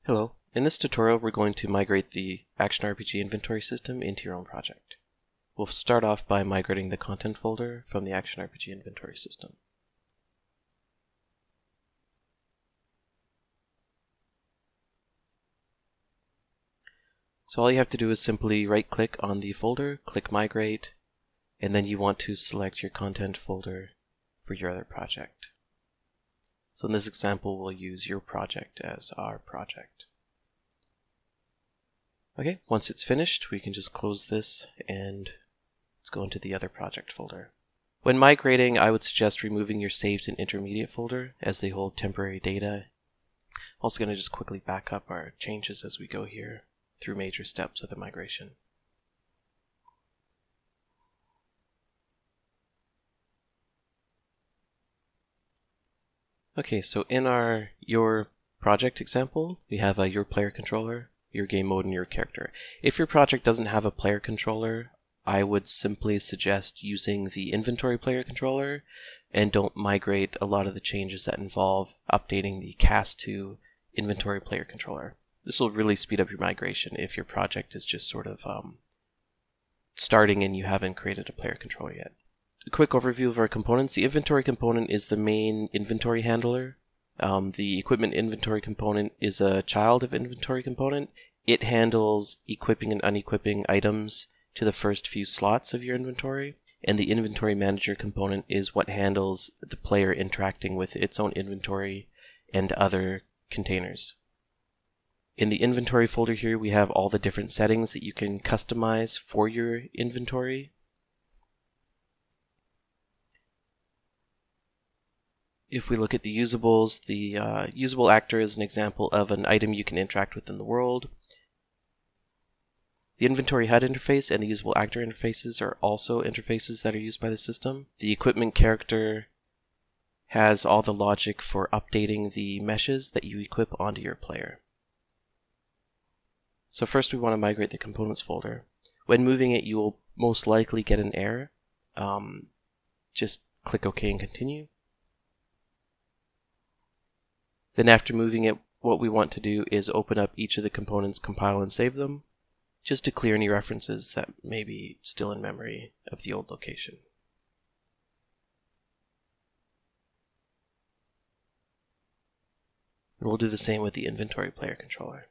Hello, in this tutorial we're going to migrate the Action RPG inventory system into your own project. We'll start off by migrating the content folder from the Action RPG inventory system. So all you have to do is simply right-click on the folder, click Migrate, and then you want to select your content folder for your other project. So in this example we'll use your project as our project. Okay, once it's finished we can just close this and let's go into the other project folder. When migrating, I would suggest removing your saved and intermediate folder as they hold temporary data. Also going to just quickly back up our changes as we go here through major steps of the migration. Okay, so in our your project example, we have a your player controller, your game mode, and your character. If your project doesn't have a player controller, I would simply suggest using the inventory player controller and don't migrate a lot of the changes that involve updating the cast to inventory player controller. This will really speed up your migration if your project is just sort of starting and you haven't created a player controller yet. A quick overview of our components. The inventory component is the main inventory handler. The equipment inventory component is a child of inventory component. It handles equipping and unequipping items to the first few slots of your inventory. And the inventory manager component is what handles the player interacting with its own inventory and other containers. In the inventory folder here we have all the different settings that you can customize for your inventory. If we look at the usables, the usable actor is an example of an item you can interact with in the world. The inventory HUD interface and the usable actor interfaces are also interfaces that are used by the system. The equipment character has all the logic for updating the meshes that you equip onto your player. So first we want to migrate the components folder. When moving it, you will most likely get an error. Just click OK and continue. Then after moving it, what we want to do is open up each of the components, compile and save them, just to clear any references that may be still in memory of the old location. And we'll do the same with the inventory player controller.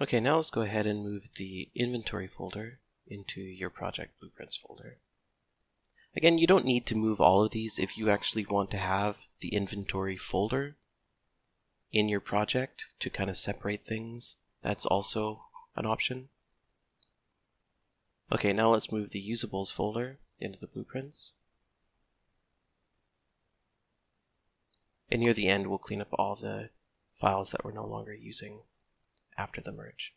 Okay, now let's go ahead and move the inventory folder into your project blueprints folder. Again, you don't need to move all of these if you actually want to have the inventory folder in your project to kind of separate things. That's also an option. Okay, now let's move the usables folder into the blueprints. And near the end, we'll clean up all the files that we're no longer using after the merge.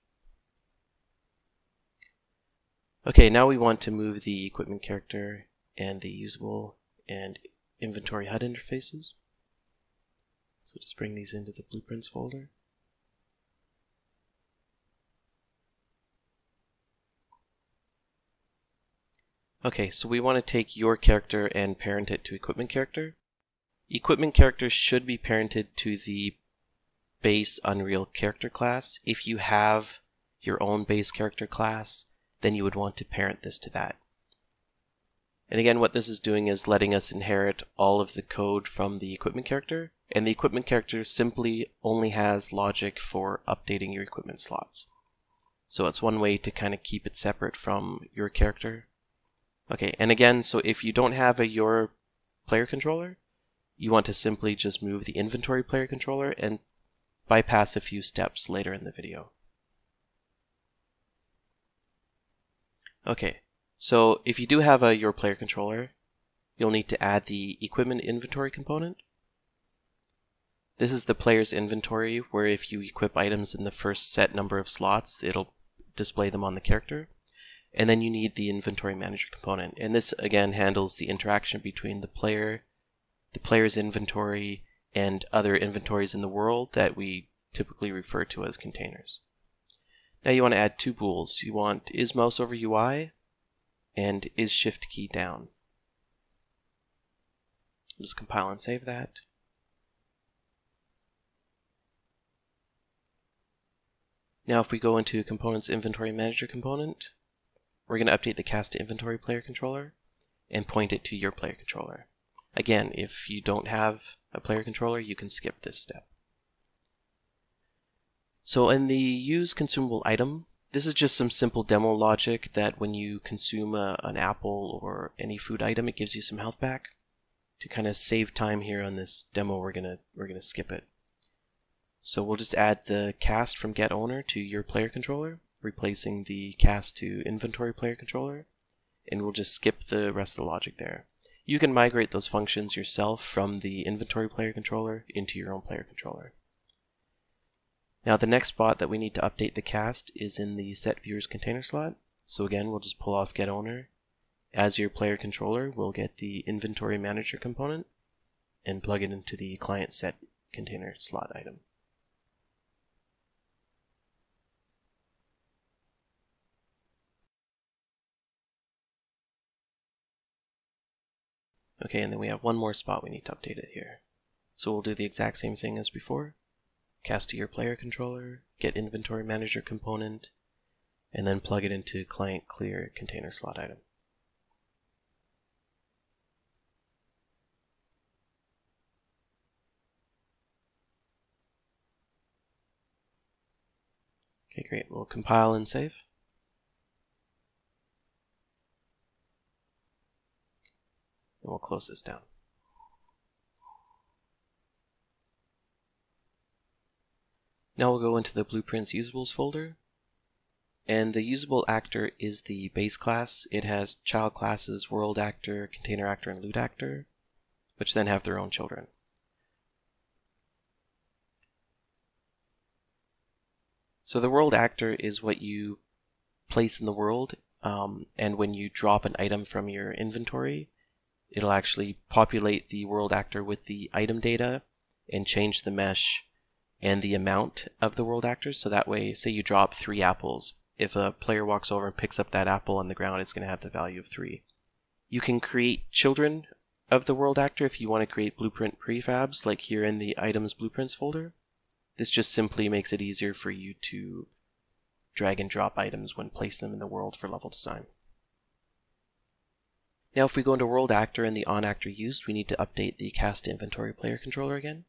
Okay, now we want to move the equipment character and the usable and inventory HUD interfaces. So just bring these into the blueprints folder. Okay, so we want to take your character and parent it to equipment character. Equipment character should be parented to the base Unreal character class. If you have your own base character class, then you would want to parent this to that. And again, what this is doing is letting us inherit all of the code from the equipment character, and the equipment character simply only has logic for updating your equipment slots. So it's one way to kind of keep it separate from your character. Okay, and again, so if you don't have a your player controller, you want to simply just move the inventory player controller and bypass a few steps later in the video. Okay, so if you do have a your player controller, you'll need to add the equipment inventory component. This is the player's inventory, where if you equip items in the first set number of slots, it'll display them on the character. And then you need the inventory manager component, and this again handles the interaction between the player's inventory and other inventories in the world that we typically refer to as containers. Now you want to add two bools. You want is mouse over UI and is shift key down. Just compile and save that. Now if we go into Components Inventory Manager component, we're going to update the cast to inventory player controller and point it to your player controller. Again, if you don't have a player controller, you can skip this step. So in the use consumable item, this is just some simple demo logic that when you consume an apple or any food item, it gives you some health back. To kind of save time here on this demo, we're gonna skip it. So we'll just add the cast from getOwner to your player controller, replacing the cast to inventory player controller, and we'll just skip the rest of the logic there. You can migrate those functions yourself from the inventory player controller into your own player controller. Now the next spot that we need to update the cast is in the set viewers container slot. So again, we'll just pull off getOwner. As your player controller, we'll get the inventory manager component and plug it into the client set container slot item. Okay, and then we have one more spot we need to update it here. So we'll do the exact same thing as before. Cast to your player controller, get inventory manager component, and then plug it into client clear container slot item. Okay, great. We'll compile and save. And we'll close this down. Now we'll go into the Blueprints Usables folder. And the usable actor is the base class. It has child classes, world actor, container actor, and loot actor, which then have their own children. So the world actor is what you place in the world, and when you drop an item from your inventory, it'll actually populate the world actor with the item data and change the mesh and the amount of the world actors. So that way, say you drop 3 apples, if a player walks over and picks up that apple on the ground, it's going to have the value of 3. You can create children of the world actor if you want to create blueprint prefabs, like here in the items blueprints folder. This just simply makes it easier for you to drag and drop items when placing them in the world for level design. Now if we go into world actor and the on actor used, we need to update the cast to inventory player controller again.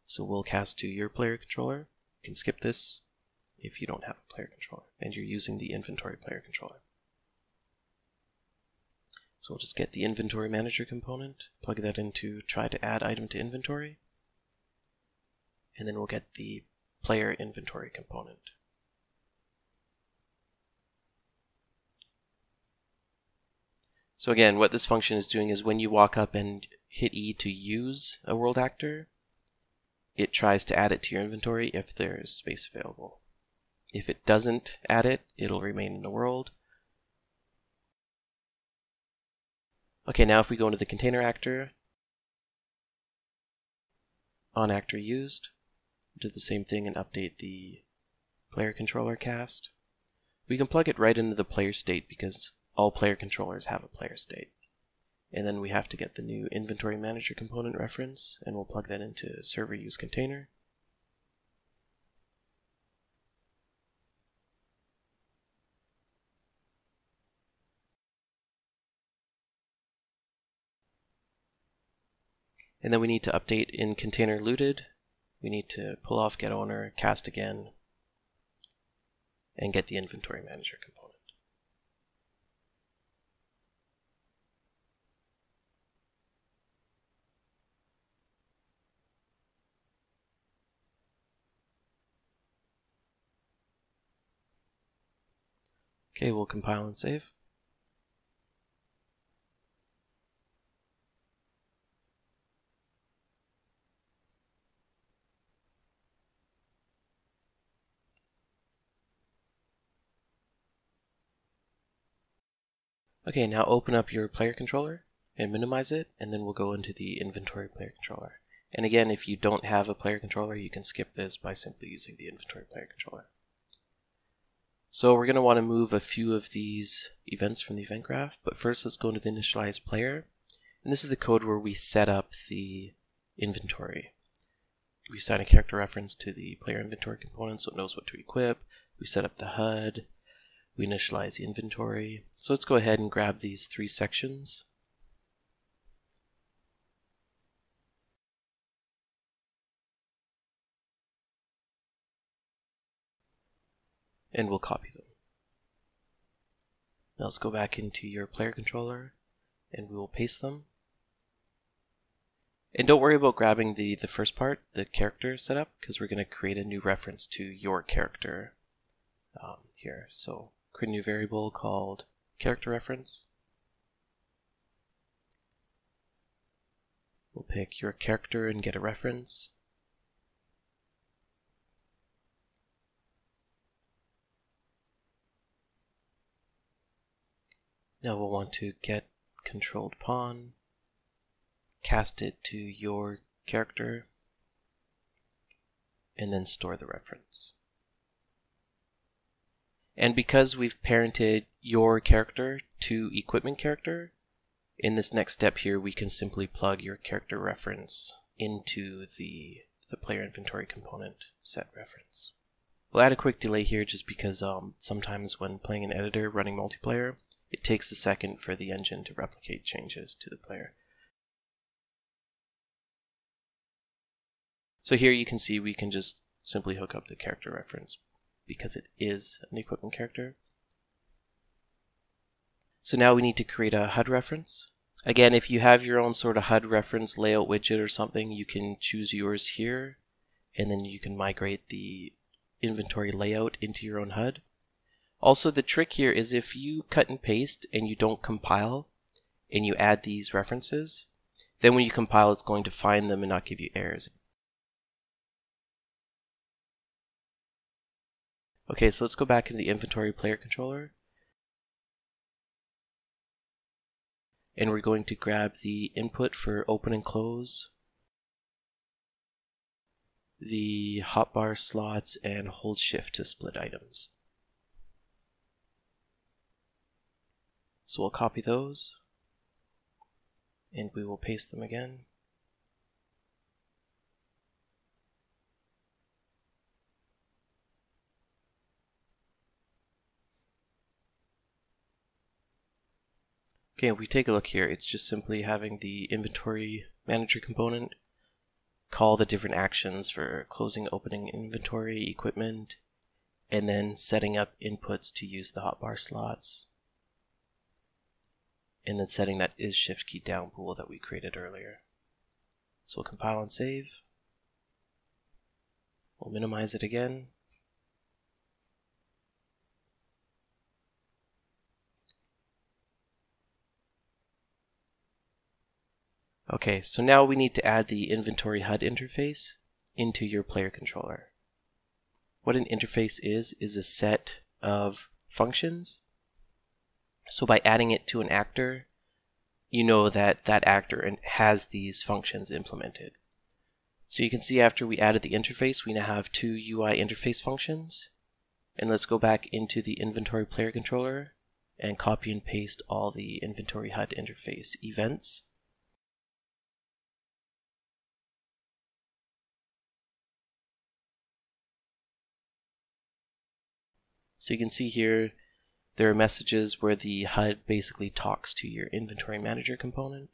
So we'll cast to your player controller. You can skip this if you don't have a player controller and you're using the inventory player controller. So we'll just get the inventory manager component, plug that into try to add item to inventory, and then we'll get the player inventory component. So again, what this function is doing is when you walk up and hit E to use a world actor, it tries to add it to your inventory if there's space available. If it doesn't add it, it'll remain in the world. Okay, now if we go into the container actor, on actor used, do the same thing and update the player controller cast. We can plug it right into the player state because all player controllers have a player state. And then we have to get the new inventory manager component reference, and we'll plug that into server use container. And then we need to update in container looted. We need to pull off getOwner, cast again, and get the inventory manager component. Okay, we'll compile and save. Okay, now open up your player controller and minimize it, and then we'll go into the inventory player controller. And again, if you don't have a player controller, you can skip this by simply using the inventory player controller. So we're going to want to move a few of these events from the event graph, but first let's go into the initialize player. And this is the code where we set up the inventory. We assign a character reference to the player inventory component so it knows what to equip. We set up the HUD. We initialize the inventory. So let's go ahead and grab these 3 sections. And we'll copy them. Now let's go back into your player controller and we will paste them. And don't worry about grabbing the first part, the character setup, because we're going to create a new reference to your character here. So create a new variable called character reference. We'll pick your character and get a reference. Now we'll want to get controlled pawn, cast it to your character, and then store the reference. And because we've parented your character to equipment character, in this next step here we can simply plug your character reference into the player inventory component set reference. We'll add a quick delay here just because sometimes when playing an editor running multiplayer, it takes a second for the engine to replicate changes to the player. So here you can see we can just simply hook up the character reference because it is an equipment character. So now we need to create a HUD reference. Again, if you have your own sort of HUD reference layout widget or something, you can choose yours here, and then you can migrate the inventory layout into your own HUD. Also, the trick here is if you cut and paste and you don't compile and you add these references, then when you compile it's going to find them and not give you errors. Okay, so let's go back into the inventory player controller. And we're going to grab the input for open and close, the hotbar slots, and hold shift to split items. So we'll copy those and we will paste them again. Okay, if we take a look here, it's just simply having the inventory manager component call the different actions for closing, opening inventory, equipment, and then setting up inputs to use the hotbar slots, and then setting that is shift key down bool that we created earlier. So we'll compile and save. We'll minimize it again. Okay, so now we need to add the inventory HUD interface into your player controller. What an interface is a set of functions. So by adding it to an actor, you know that that actor has these functions implemented. So you can see after we added the interface, we now have 2 UI interface functions. And let's go back into the inventory player controller and copy and paste all the inventory HUD interface events. So you can see here there are messages where the HUD basically talks to your inventory manager component.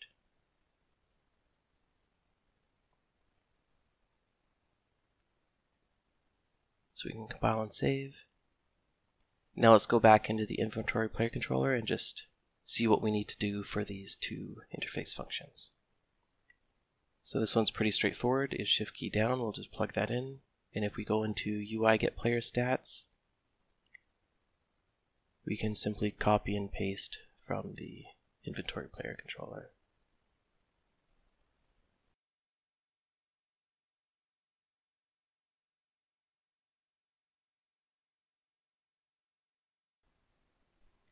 So we can compile and save. Now let's go back into the inventory player controller and just see what we need to do for these 2 interface functions. So this one's pretty straightforward. Is shift key down, we'll just plug that in. And if we go into UI get player stats, we can simply copy and paste from the inventory player controller.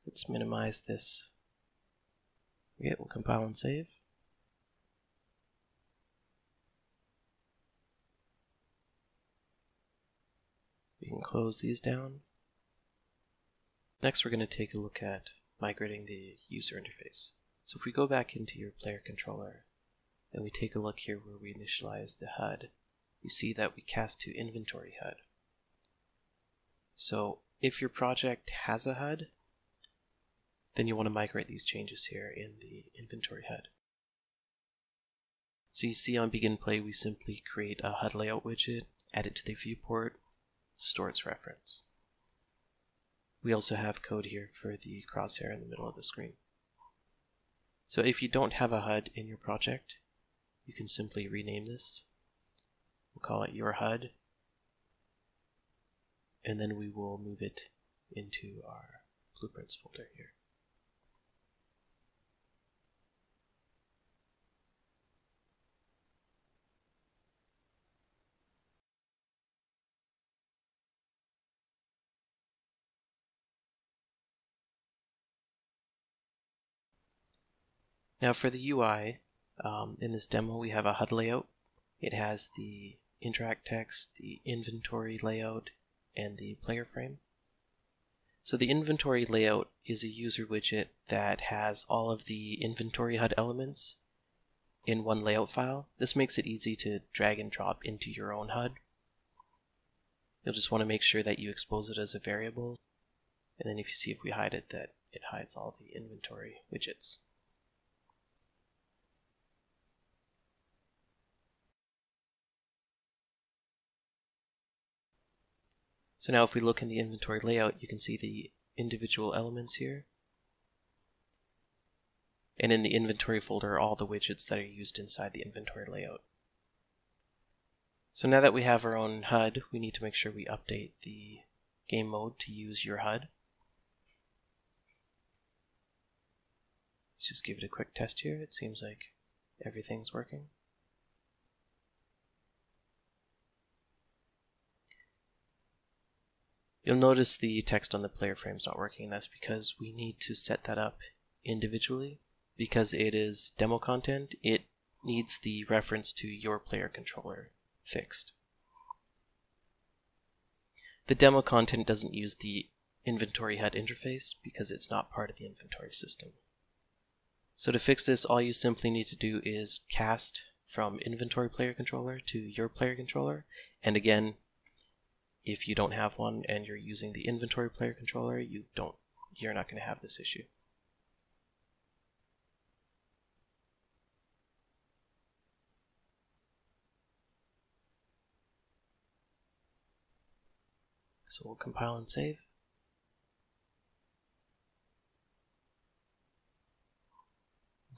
Let's minimize this. Okay, we'll compile and save. We can close these down. Next, we're going to take a look at migrating the user interface. So if we go back into your player controller and we take a look here where we initialize the HUD, you see that we cast to inventory HUD. So if your project has a HUD, then you want to migrate these changes here in the inventory HUD. So you see on begin play, we simply create a HUD layout widget, add it to the viewport, store its reference. We also have code here for the crosshair in the middle of the screen. So if you don't have a HUD in your project, you can simply rename this. We'll call it your HUD, and then we will move it into our blueprints folder here. Now for the UI, in this demo we have a HUD layout. It has the interact text, the inventory layout, and the player frame. So the inventory layout is a user widget that has all of the inventory HUD elements in one layout file. This makes it easy to drag and drop into your own HUD. You'll just want to make sure that you expose it as a variable, and then if you see if we hide it, that it hides all the inventory widgets. So now if we look in the inventory layout, you can see the individual elements here. And in the inventory folder are all the widgets that are used inside the inventory layout. So now that we have our own HUD, we need to make sure we update the game mode to use your HUD. Let's just give it a quick test here. It seems like everything's working. You'll notice the text on the player frame is not working. That's because we need to set that up individually. Because it is demo content, it needs the reference to your player controller fixed. The demo content doesn't use the inventory HUD interface because it's not part of the inventory system. So to fix this, all you simply need to do is cast from inventory player controller to your player controller, and again, if you don't have one and you're using the inventory player controller, you're not going to have this issue. So we'll compile and save.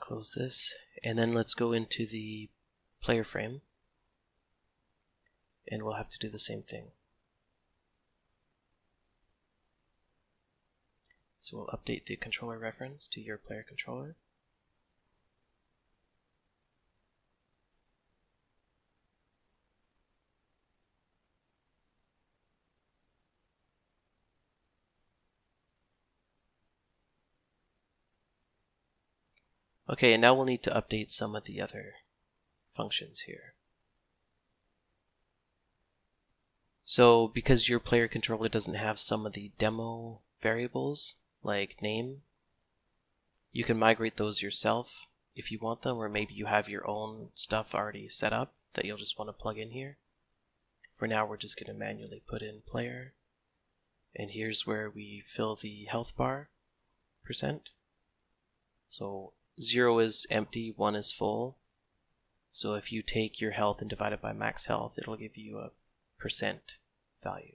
Close this, and then let's go into the player frame, and we'll have to do the same thing. So we'll update the controller reference to your player controller. Okay, and now we'll need to update some of the other functions here. So because your player controller doesn't have some of the demo variables, like name, you can migrate those yourself if you want them, or maybe you have your own stuff already set up that you'll just want to plug in here. For now, we're just going to manually put in player, and here's where we fill the health bar %. So 0 is empty, 1 is full. So if you take your health and divide it by max health, it'll give you a % value.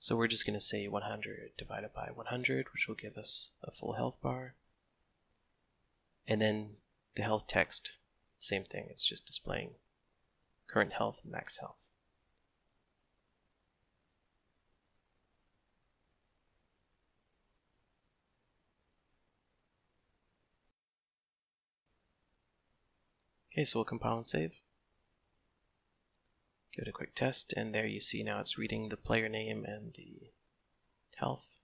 So we're just going to say 100 divided by 100, which will give us a full health bar. And then the health text, same thing, it's just displaying current health and max health. Okay, so we'll compile and save. Give it a quick test, and there you see now it's reading the player name and the health.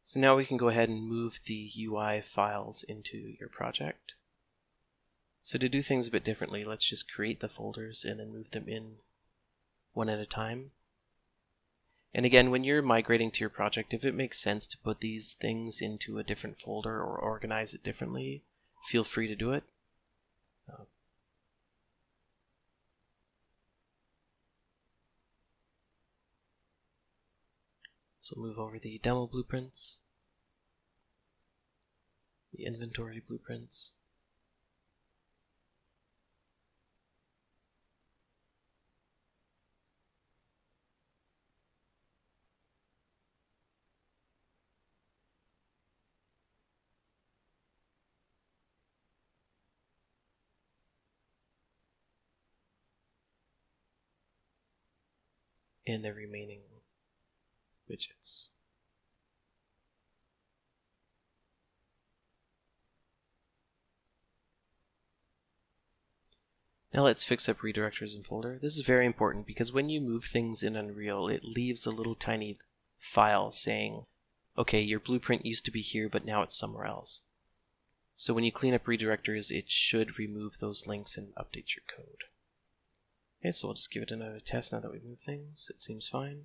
So now we can go ahead and move the UI files into your project. So to do things a bit differently, let's just create the folders and then move them in one at a time. And again, when you're migrating to your project, if it makes sense to put these things into a different folder or organize it differently, feel free to do it. So move over the demo blueprints, the inventory blueprints, and the remaining widgets. Now let's fix up redirectors and folder. This is very important because when you move things in Unreal, it leaves a little tiny file saying, okay, your blueprint used to be here, but now it's somewhere else. So when you clean up redirectors, it should remove those links and update your code. Okay, so we'll just give it another test now that we've moved things. It seems fine.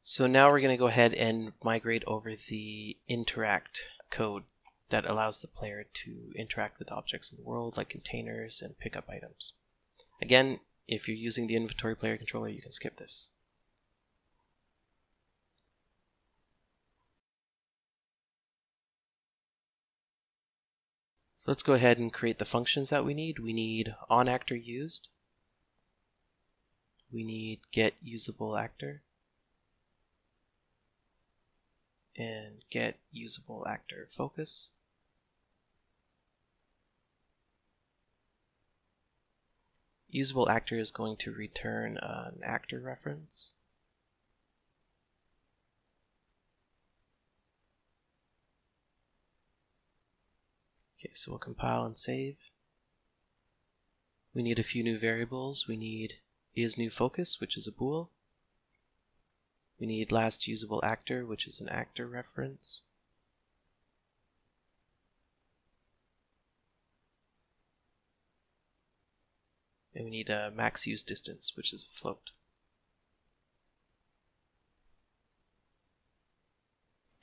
So now we're going to go ahead and migrate over the interact code that allows the player to interact with objects in the world, like containers and pick up items. Again, if you're using the inventory player controller, you can skip this. So let's go ahead and create the functions that we need. We need onActorUsed. We need getUsableActor. And getUsableActorFocus. Usable actor is going to return an actor reference. Okay, so we'll compile and save. We need a few new variables. We need isNewFocus, which is a bool. We need lastUsableActor, which is an actor reference. And we need a maxUseDistance, which is a float.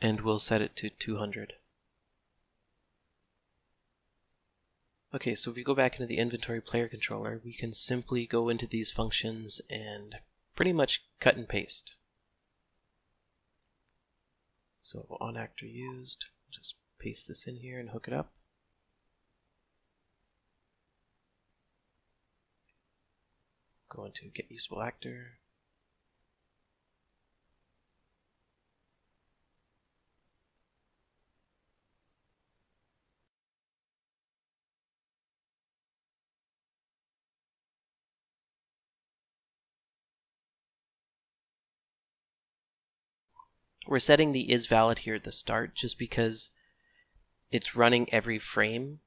And we'll set it to 200. Okay, so if we go back into the inventory player controller, we can simply go into these functions and pretty much cut and paste. So onActorUsed, just paste this in here and hook it up. Go into getUsableActor. We're setting the isValid here at the start just because it's running every frame.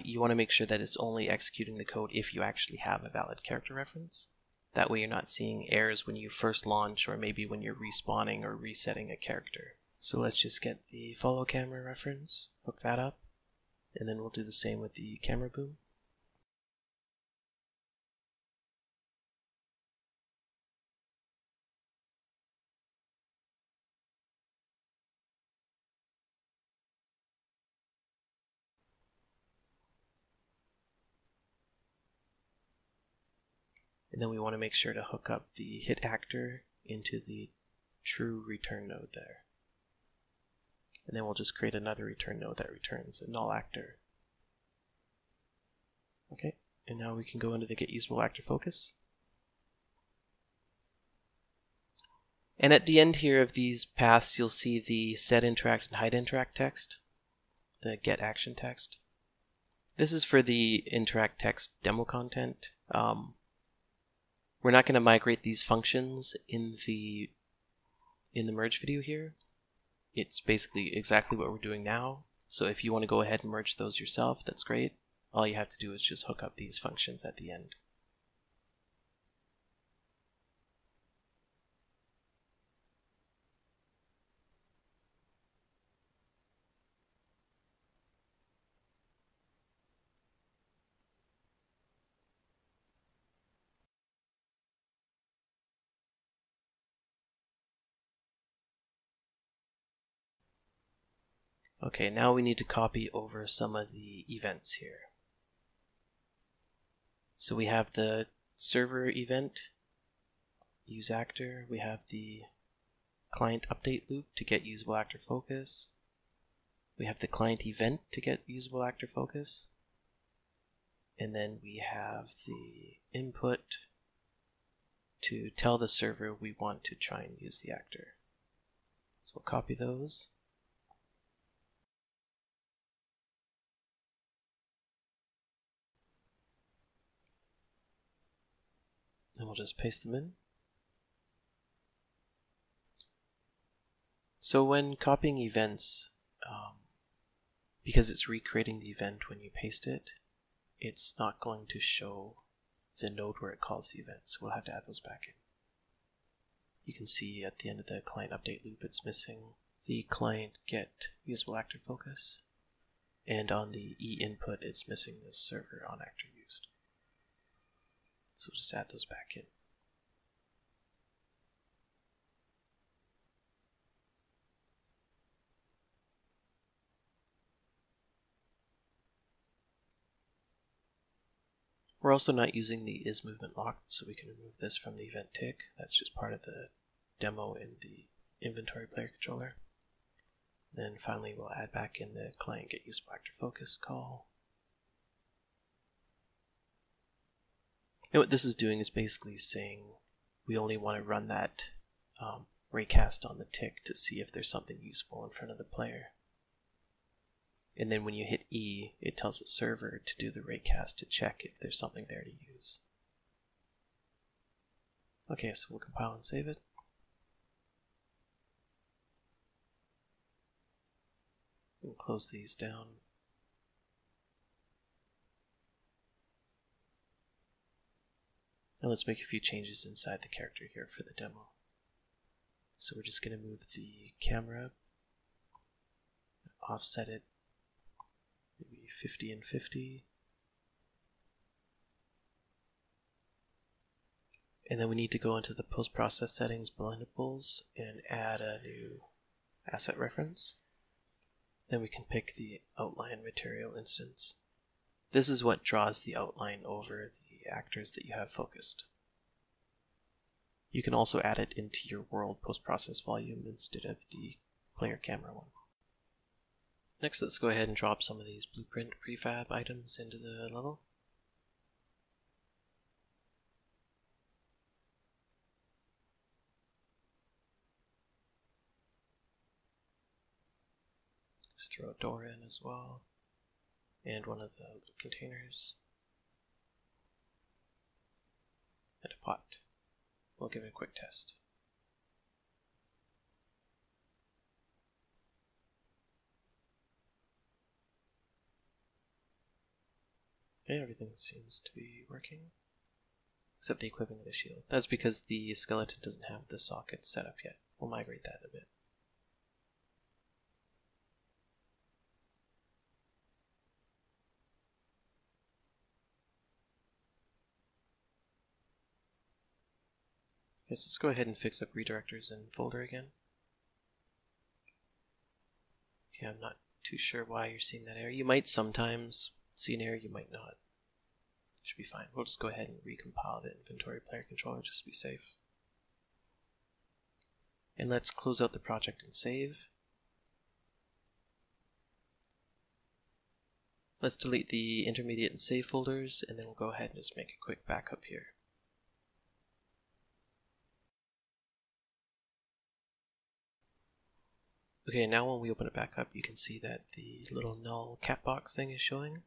You want to make sure that it's only executing the code if you actually have a valid character reference. That way you're not seeing errors when you first launch or maybe when you're respawning or resetting a character. So let's just get the follow camera reference, hook that up, and then we'll do the same with the camera boom. And then we want to make sure to hook up the hit actor into the true return node there. And then we'll just create another return node that returns a null actor. Okay, and now we can go into the getUsableActorFocus. And at the end here of these paths, you'll see the setInteract and hideInteract text, the getAction text. This is for the interact text demo content. We're not going to migrate these functions in the merge video here. It's basically exactly what we're doing now. So if you want to go ahead and merge those yourself, that's great. All you have to do is just hook up these functions at the end. Okay, now we need to copy over some of the events here. So we have the server event, use actor, we have the client update loop to get usable actor focus, we have the client event to get usable actor focus, and then we have the input to tell the server we want to try and use the actor. So we'll copy those. And we'll just paste them in. So when copying events, because it's recreating the event when you paste it, it's not going to show the node where it calls the event, so we'll have to add those back in. You can see at the end of the client update loop it's missing the client get usable actor focus, and on the e input it's missing the server on actor used. So we'll just add those back in. We're also not using the isMovement locked, so we can remove this from the event tick. That's just part of the demo in the inventory player controller. Then finally we'll add back in the client get usable actor focus call. And what this is doing is basically saying we only want to run that raycast on the tick to see if there's something useful in front of the player. And then when you hit E, it tells the server to do the raycast to check if there's something there to use. Okay, so we'll compile and save it. And close these down. And let's make a few changes inside the character here for the demo. So we're just going to move the camera, offset it, maybe 50 and 50. And then we need to go into the post-process settings, blendables, and add a new asset reference. Then we can pick the outline material instance. This is what draws the outline over the actors that you have focused. You can also add it into your world post-process volume instead of the player camera one. Next, let's go ahead and drop some of these blueprint prefab items into the level. Just throw a door in as well, and one of the containers, and a pot. We'll give it a quick test. Okay, everything seems to be working, except the equipping of the shield. That's because the skeleton doesn't have the socket set up yet. We'll migrate that in a bit. Okay, so let's go ahead and fix up redirectors in folder again. Okay, I'm not too sure why you're seeing that error. You might sometimes see an error, you might not. Should be fine. We'll just go ahead and recompile the inventory player controller just to be safe. And let's close out the project and save. Let's delete the intermediate and save folders, and then we'll go ahead and just make a quick backup here. Okay, now when we open it back up, you can see that the little null cat box thing is showing,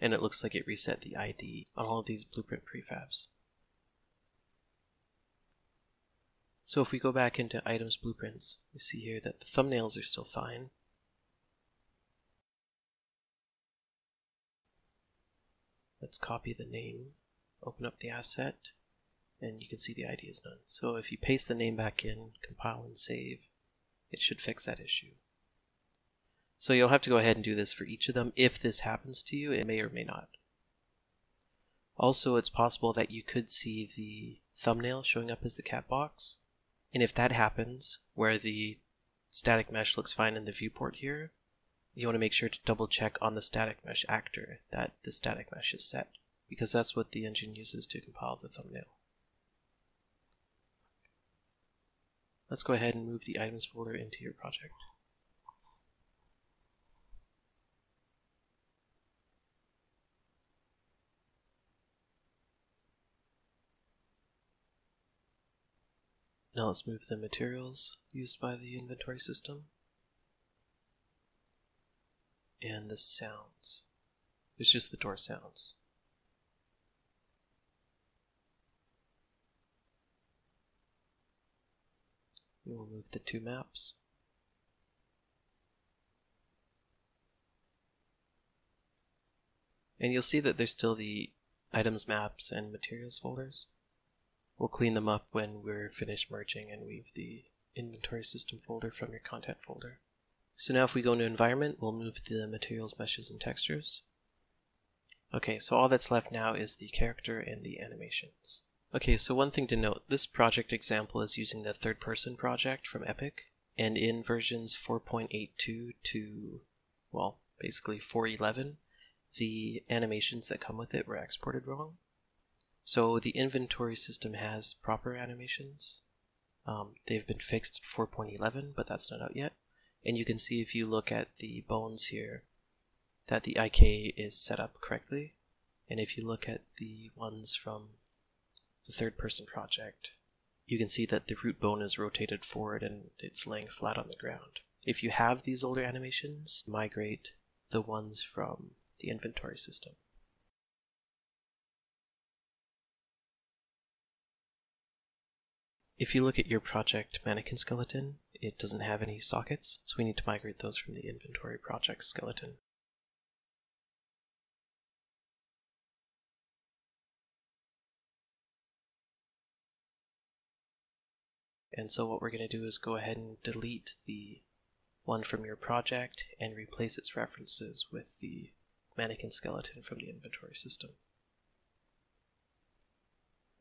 and it looks like it reset the ID on all of these blueprint prefabs. So if we go back into items blueprints, we see here that the thumbnails are still fine. Let's copy the name, open up the asset, and you can see the ID is none. So if you paste the name back in, compile and save, it should fix that issue. So you'll have to go ahead and do this for each of them. If this happens to you, it may or may not. Also, it's possible that you could see the thumbnail showing up as the cat box. And if that happens, where the static mesh looks fine in the viewport here, you want to make sure to double check on the static mesh actor that the static mesh is set, because that's what the engine uses to compile the thumbnail. Let's go ahead and move the items folder into your project. Now let's move the materials used by the inventory system and the sounds. It's just the door sounds. We'll move the two maps. And you'll see that there's still the items, maps, and materials folders. We'll clean them up when we're finished merging and weave the inventory system folder from your content folder. So now if we go into environment, we'll move the materials, meshes, and textures. Okay, so all that's left now is the character and the animations. Okay, so one thing to note, this project example is using the third-person project from Epic, and in versions 4.82 to, well, basically 4.11, the animations that come with it were exported wrong. So the inventory system has proper animations. They've been fixed at 4.11, but that's not out yet. And you can see if you look at the bones here that the IK is set up correctly. And if you look at the ones from the third person project, you can see that the root bone is rotated forward and it's laying flat on the ground. If you have these older animations, migrate the ones from the inventory system. If you look at your project mannequin skeleton, it doesn't have any sockets, so we need to migrate those from the inventory project skeleton. And so what we're going to do is go ahead and delete the one from your project and replace its references with the mannequin skeleton from the inventory system.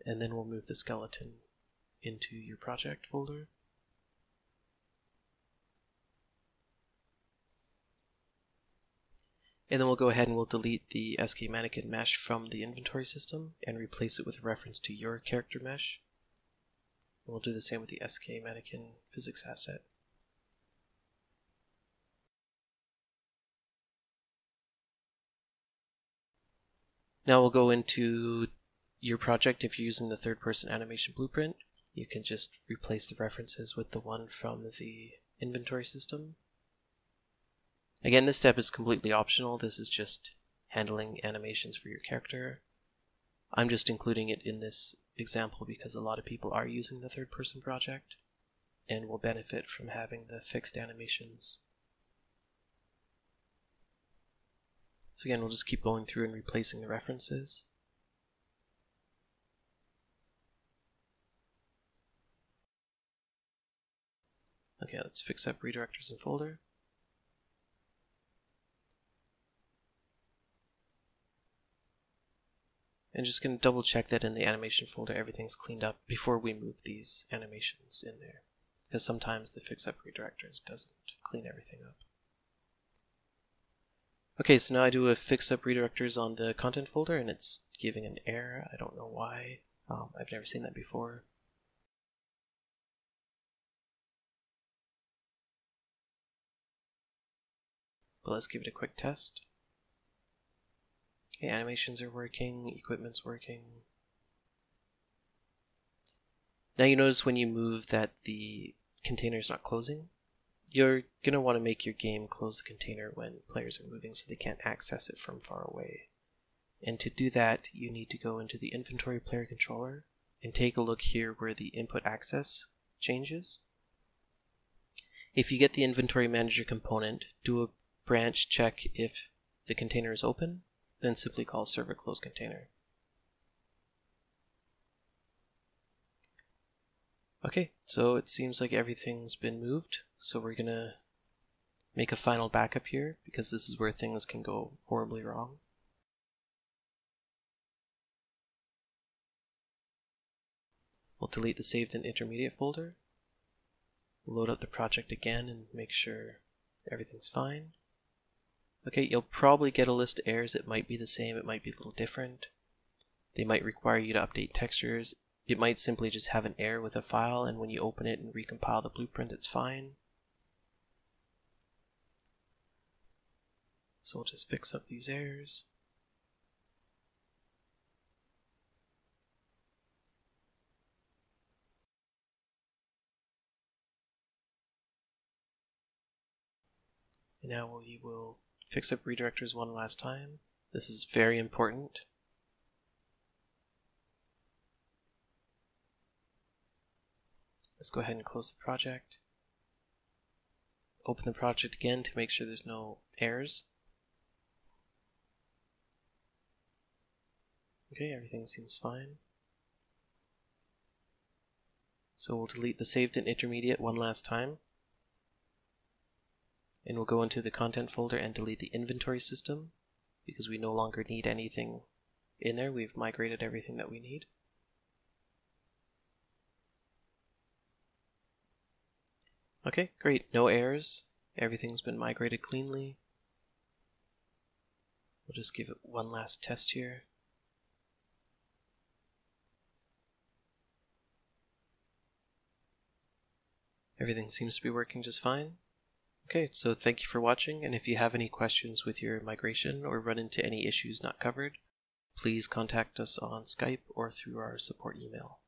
And then we'll move the skeleton into your project folder. And then we'll go ahead and we'll delete the SK mannequin mesh from the inventory system and replace it with a reference to your character mesh. And we'll do the same with the SK mannequin physics asset. Now we'll go into your project. If you're using the third-person animation blueprint, you can just replace the references with the one from the inventory system. Again, this step is completely optional. This is just handling animations for your character. I'm just including it in this example because a lot of people are using the third-person project and will benefit from having the fixed animations. So again, we'll just keep going through and replacing the references. Okay, let's fix up redirectors and folder. And just going to double check that in the animation folder everything's cleaned up before we move these animations in there, because sometimes the fix up redirectors doesn't clean everything up. Okay, so now I do a fix up redirectors on the content folder and it's giving an error. I don't know why. I've never seen that before. But let's give it a quick test. Okay, animations are working, equipment's working. Now you notice when you move that the container's not closing. You're going to want to make your game close the container when players are moving so they can't access it from far away. And to do that, you need to go into the inventory player controller and take a look here where the input access changes. If you get the inventory manager component, do a branch check if the container is open, then simply call server close container. Okay, so it seems like everything's been moved, so we're gonna make a final backup here because this is where things can go horribly wrong. We'll delete the saved and intermediate folder, load up the project again and make sure everything's fine. Okay, you'll probably get a list of errors. It might be the same, it might be a little different. They might require you to update textures. It might simply just have an error with a file, and when you open it and recompile the blueprint, it's fine. So we'll just fix up these errors. And now we will fix up redirectors one last time. This is very important. Let's go ahead and close the project. Open the project again to make sure there's no errors. Okay, everything seems fine. So we'll delete the saved and intermediate one last time. And we'll go into the content folder and delete the inventory system because we no longer need anything in there. We've migrated everything that we need. Okay, great. No errors. Everything's been migrated cleanly. We'll just give it one last test here. Everything seems to be working just fine. Okay, so thank you for watching, and if you have any questions with your migration or run into any issues not covered, please contact us on Skype or through our support email.